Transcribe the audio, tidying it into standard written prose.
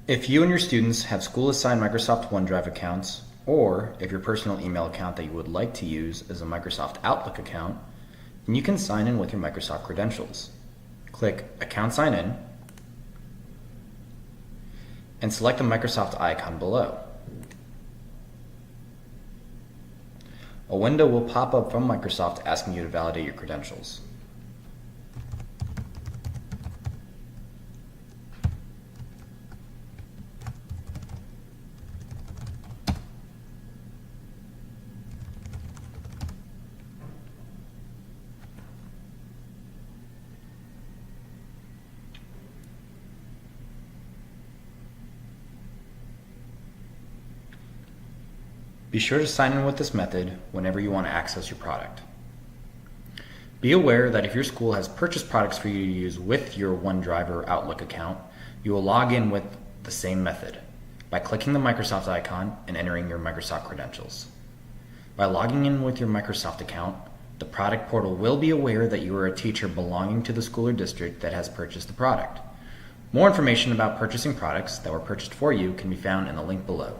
If you and your students have school-assigned Microsoft OneDrive accounts, or if your personal email account that you would like to use is a Microsoft Outlook account, then you can sign in with your Microsoft credentials. Click Account Sign In and select the Microsoft icon below. A window will pop up from Microsoft asking you to validate your credentials. Be sure to sign in with this method whenever you want to access your product. Be aware that if your school has purchased products for you to use with your OneDrive or Outlook account, you will log in with the same method by clicking the Microsoft icon and entering your Microsoft credentials. By logging in with your Microsoft account, the product portal will be aware that you are a teacher belonging to the school or district that has purchased the product. More information about purchasing products that were purchased for you can be found in the link below.